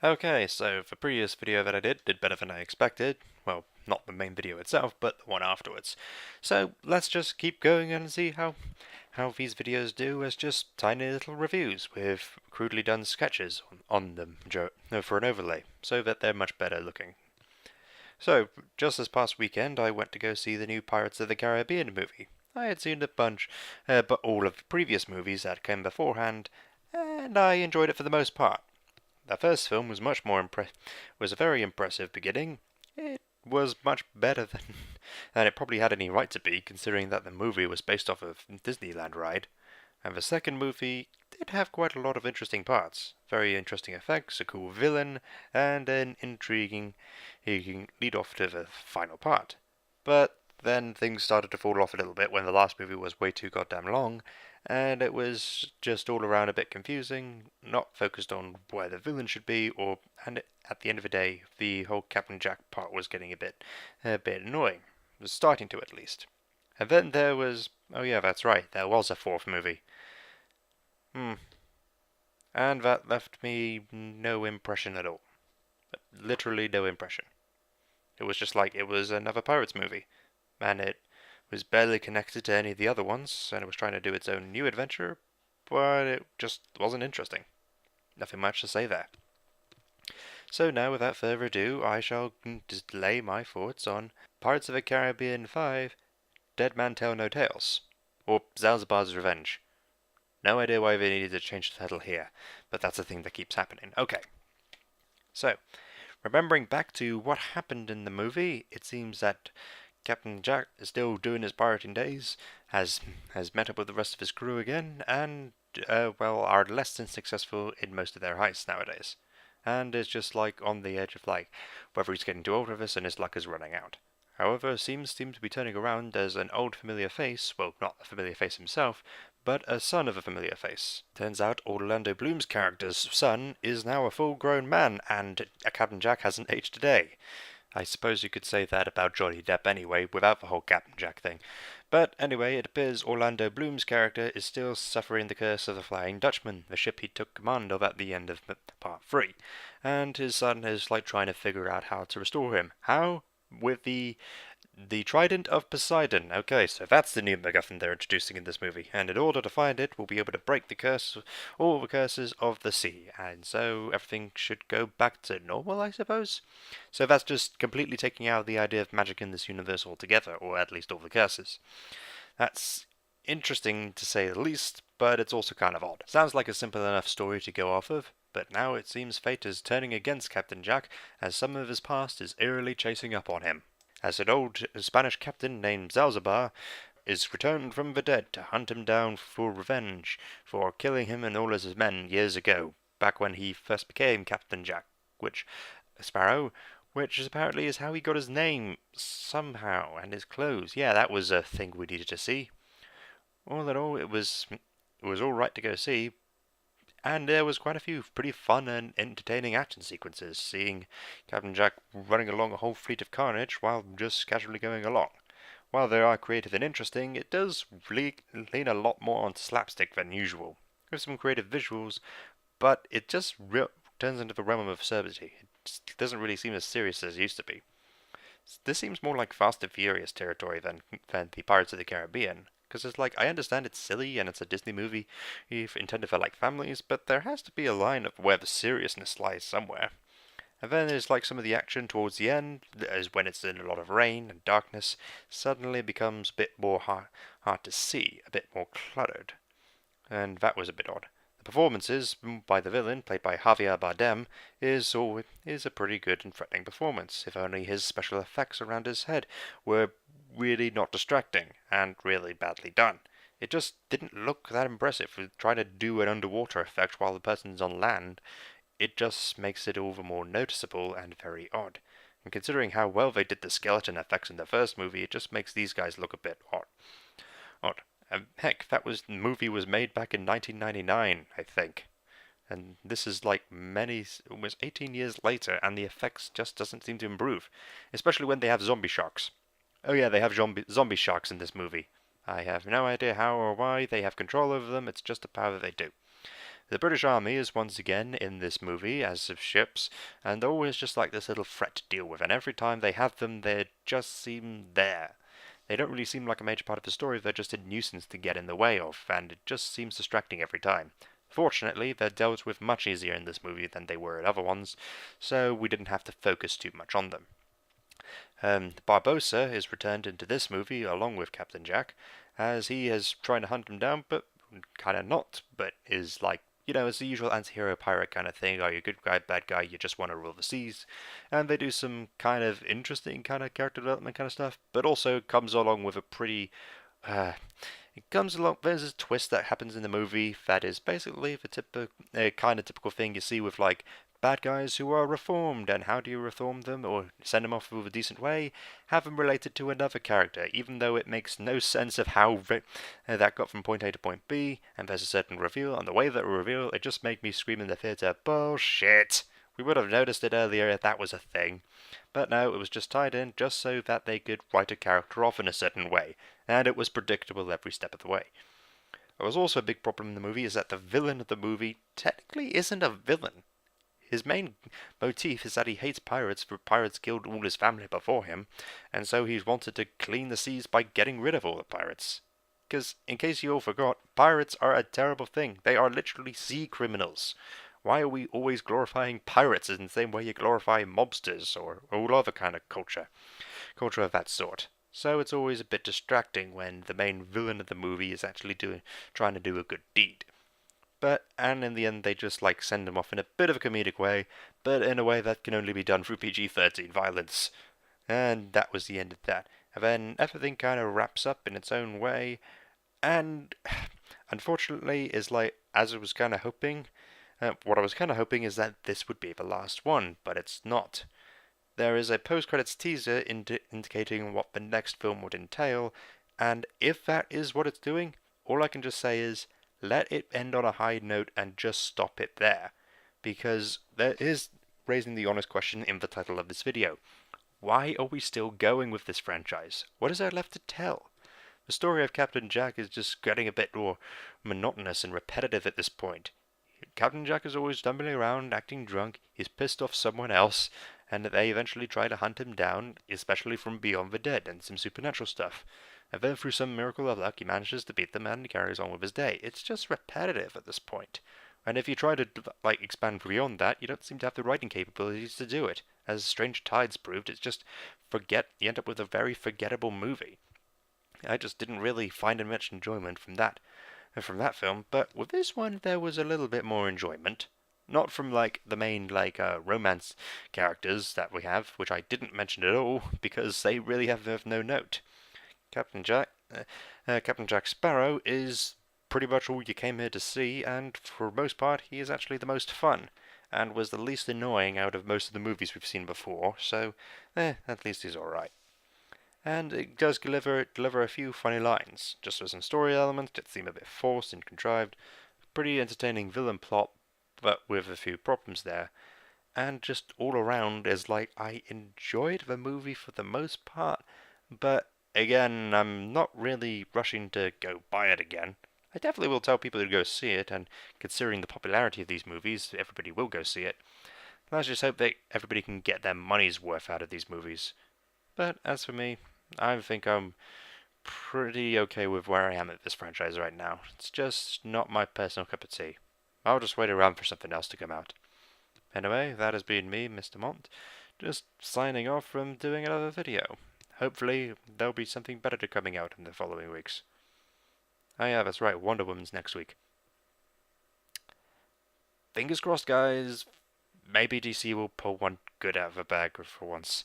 Okay, so the previous video that I did better than I expected. Well, not the main video itself, but the one afterwards. So let's just keep going and see how these videos do as just tiny little reviews with crudely done sketches on them for an overlay, so that they're much better looking. So, just this past weekend, I went to go see the new Pirates of the Caribbean movie. I had seen a bunch, but all of the previous movies that came beforehand, and I enjoyed it for the most part. The first film was was a very impressive beginning. It was much better than it probably had any right to be, considering that the movie was based off of Disneyland ride. And the second movie did have quite a lot of interesting parts, very interesting effects, a cool villain, and an intriguing lead off to the final part. But then things started to fall off a little bit when the last movie was way too goddamn long, and it was just all around a bit confusing, not focused on where the villain should be, and at the end of the day, the whole Captain Jack part was getting a bit annoying. It was starting to, at least. And then there was, oh yeah, that's right, there was a fourth movie. Hmm. And that left me no impression at all. Literally no impression. It was just like it was another Pirates movie, and it was barely connected to any of the other ones, and it was trying to do its own new adventure, but it just wasn't interesting. Nothing much to say there. So now, without further ado, I shall just lay my thoughts on Pirates of the Caribbean 5, Dead Man Tell No Tales, or Zanzibar's Revenge. No idea why they needed to change the title here, but that's a thing that keeps happening. Okay, so remembering back to what happened in the movie, it seems that Captain Jack is still doing his pirating days, has met up with the rest of his crew again, and well, are less than successful in most of their heists nowadays, and is just like on the edge of like whether he's getting too old for this and his luck is running out. However, seems to be turning around as an old familiar face, well, not a familiar face himself, but a son of a familiar face. Turns out Orlando Bloom's character's son is now a full-grown man, and Captain Jack hasn't aged a day. I suppose you could say that about Johnny Depp anyway, without the whole Captain Jack thing. But anyway, it appears Orlando Bloom's character is still suffering the curse of the Flying Dutchman, the ship he took command of at the end of part 3. And his son is like trying to figure out how to restore him. How? With the Trident of Poseidon. Okay, so that's the new MacGuffin they're introducing in this movie, and in order to find it, we'll be able to break the curse, all the curses of the sea, and so everything should go back to normal, I suppose. So that's just completely taking out the idea of magic in this universe altogether, or at least all the curses. That's interesting to say the least, but it's also kind of odd. Sounds like a simple enough story to go off of, but now it seems fate is turning against Captain Jack, as some of his past is eerily chasing up on him. As an old Spanish captain named Zalzabar is returned from the dead to hunt him down for revenge for killing him and all his men years ago, back when he first became Captain Jack, which Sparrow, which apparently is how he got his name somehow, and his clothes. Yeah, that was a thing we needed to see. All in all, it was all right to go see, and there was quite a few pretty fun and entertaining action sequences, seeing Captain Jack running along a whole fleet of carnage while just casually going along. While they are creative and interesting, it does really lean a lot more on slapstick than usual, with some creative visuals, but it just turns into the realm of absurdity. It just doesn't really seem as serious as it used to be. This seems more like Fast and Furious territory than the Pirates of the Caribbean. Because it's like, I understand it's silly and it's a Disney movie intended for like families, but there has to be a line of where the seriousness lies somewhere. And then there's like some of the action towards the end, as when it's in a lot of rain and darkness, suddenly becomes a bit more hard to see, a bit more cluttered. And that was a bit odd. The performances by the villain, played by Javier Bardem, is a pretty good and threatening performance, if only his special effects around his head were really not distracting, and really badly done. It just didn't look that impressive. With trying to do an underwater effect while the person's on land, it just makes it all the more noticeable and very odd. And considering how well they did the skeleton effects in the first movie, it just makes these guys look a bit odd. Heck, movie was made back in 1999, I think. And this is like almost 18 years later, and the effects just doesn't seem to improve. Especially when they have zombie sharks. Oh yeah, they have zombie sharks in this movie. I have no idea how or why they have control over them, it's just a power that they do. The British Army is once again in this movie as of ships, and they're always just like this little threat to deal with, and every time they have them, they just seem there. They don't really seem like a major part of the story, they're just a nuisance to get in the way of, and it just seems distracting every time. Fortunately, they're dealt with much easier in this movie than they were in other ones, so we didn't have to focus too much on them. Barbossa is returned into this movie along with Captain Jack, as he is trying to hunt him down, but kind of not, but is like, it's the usual anti-hero pirate kind of thing. Are you a good guy, bad guy, you just want to rule the seas? And they do some kind of interesting kind of character development kind of stuff, but also comes along with a pretty, there's a twist that happens in the movie that is basically the kind of typical thing you see with like bad guys who are reformed, and how do you reform them or send them off with a decent way? Have them related to another character, even though it makes no sense of how that got from point A to point B, and there's a certain reveal, and the way that reveal, it just made me scream in the theatre, bullshit! We would have noticed it earlier if that was a thing. But no, it was just tied in just so that they could write a character off in a certain way, and it was predictable every step of the way. There was also a big problem in the movie is that the villain of the movie technically isn't a villain. His main motif is that he hates pirates for pirates killed all his family before him, and so he's wanted to clean the seas by getting rid of all the pirates. Because, in case you all forgot, pirates are a terrible thing. They are literally sea criminals. Why are we always glorifying pirates in the same way you glorify mobsters or all other kind of culture of that sort? So it's always a bit distracting when the main villain of the movie is actually trying to do a good deed. And in the end, they just like send him off in a bit of a comedic way, but in a way that can only be done through PG-13 violence. And that was the end of that. And then everything kind of wraps up in its own way, and unfortunately, is like as I was kind of hoping. What I was kind of hoping is that this would be the last one, but it's not. There is a post-credits teaser indicating what the next film would entail, and if that is what it's doing, all I can just say is, let it end on a high note and just stop it there. Because there is raising the honest question in the title of this video. Why are we still going with this franchise? What is there left to tell? The story of Captain Jack is just getting a bit more monotonous and repetitive at this point. Captain Jack is always stumbling around, acting drunk, he's pissed off someone else, and they eventually try to hunt him down, especially from beyond the dead and some supernatural stuff. And then through some miracle of luck, he manages to beat them and he carries on with his day. It's just repetitive at this point. And if you try to expand beyond that, you don't seem to have the writing capabilities to do it. As Stranger Tides proved, it's just you end up with a very forgettable movie. I just didn't really find much enjoyment from that film, but with this one there was a little bit more enjoyment. Not from the main romance characters that we have, which I didn't mention at all because they really have no note. Captain Jack Sparrow is pretty much all you came here to see, and for the most part he is actually the most fun, and was the least annoying out of most of the movies we've seen before, so at least he's alright. And it does deliver a few funny lines, just with some story elements that seem a bit forced and contrived, pretty entertaining villain plot, but with a few problems there, and just all around is I enjoyed the movie for the most part, but again, I'm not really rushing to go buy it again. I definitely will tell people to go see it, and considering the popularity of these movies, everybody will go see it. Let's just hope that everybody can get their money's worth out of these movies. But as for me, I think I'm pretty okay with where I am at this franchise right now. It's just not my personal cup of tea. I'll just wait around for something else to come out. Anyway, that has been me, Mr. Mont, just signing off from doing another video. Hopefully, there'll be something better coming out in the following weeks. Oh yeah, that's right, Wonder Woman's next week. Fingers crossed, guys. Maybe DC will pull one good out of the bag for once.